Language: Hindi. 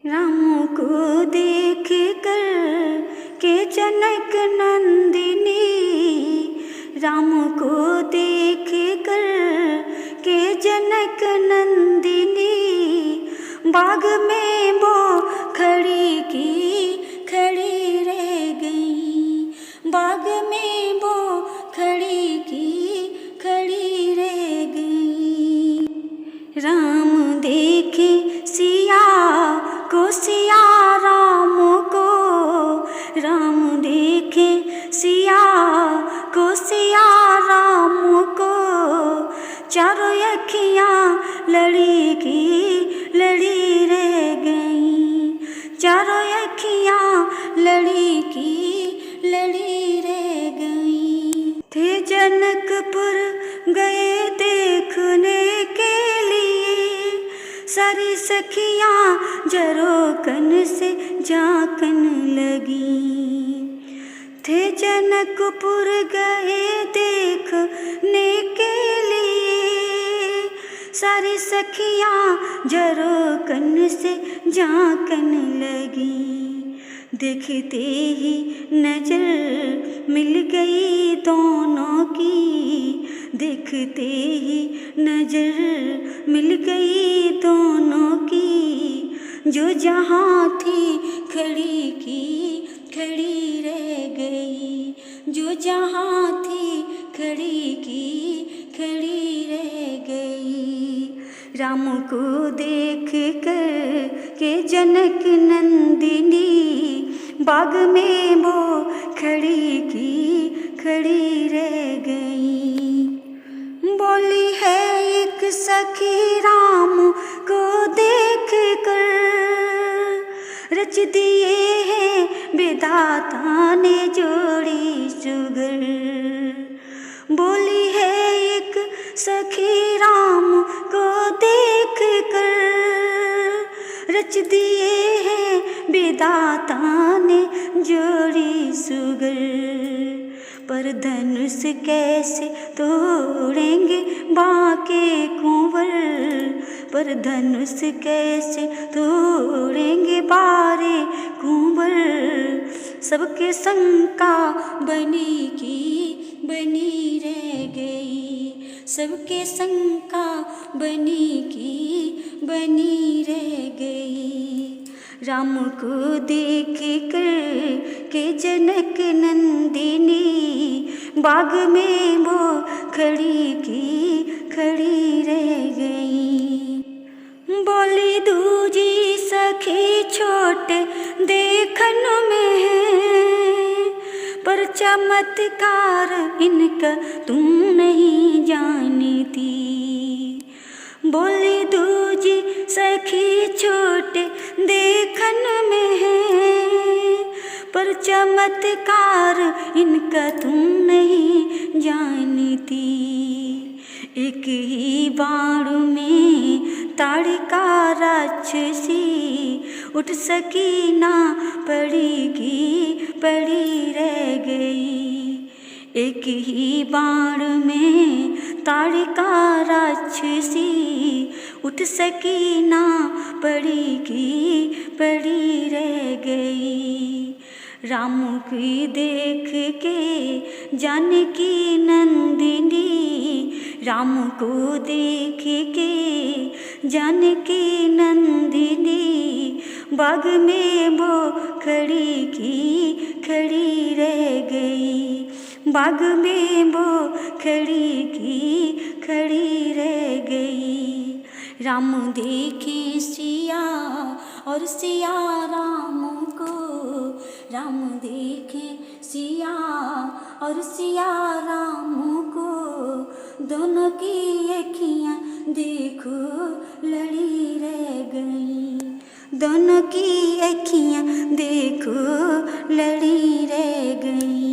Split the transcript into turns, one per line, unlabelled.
राम को देख कर के जनक नंदिनी, राम को देख कर के जनक नंदिनी, बाग में वो खड़ी की खड़ी रह गई, बाग में वो खड़ी की खड़ी रह गई। राम देखे सिया को, सिया राम को, राम देखे सिया को, सिया राम को, चारों अखियाँ लड़ी की लड़ी रह गई, चारों अखियाँ लड़ी की लड़ी रह गई। थे जनकपुर गए देखने के लिए, सारी सखियाँ जरोकन से झांकन लगी। थे जनकपुर गए देखने के लिए, सारी सखियाँ जरोकन से झांकन लगी। देखते ही नजर मिल गई दोनों की, देखते ही नजर मिल गई दोनों की, जो जहाँ थी खड़ी की खड़ी रह गई, जो जहाँ थी खड़ी की खड़ी रह गई। राम को देख कर के जनक नंदिनी, बाग में वो खड़ी की खड़ी रह गई। बोली है एक सखी राम को देख कर, रच दिए हैं विधाता ने जोड़ी सुगर। बोली है एक सखी राम को देख कर, रच दिए हैं विधाता ने जोड़ी सुगर। पर धनुष कैसे तोड़ेंगे बाके कुंवर, पर धनुष कैसे तोड़ेंगे बारे कुंवर। सबके शंका बनी की बनी रह गई, सबके शंका बनी की बनी रह गई। राम को देख कर के जनक नंदिनी, बाग में वो खड़ी की खड़ी रह गई। बोली दूजी सखी छोटे देखन में है, पर चमत्कार इनका तुम नहीं जानती। बोली दूजी सखी छोटे देखन में है, पर चमत्कार इनका तुम नहीं जानती। एक ही बाण में ताड़िका राक्षसी, उठ सकी ना पड़ी की पड़ी रह गई। एक ही बाण में ताड़िका राक्षसी, उठ सकी ना पड़ी की पड़ी रह गई। राम की देख के जानकी नंदिनी, राम को देख के जानकी नंदिनी, बाग में वो खड़ी की खड़ी रह गई, बाग में वो खड़ी की खड़ी रह गई। राम देखे सिया और सिया राम को, राम देखे सिया और सिया राम को, दोनों की अखियाँ देखो लड़ी रह गई, दोनों की अखियाँ देखो लड़ी रह गई।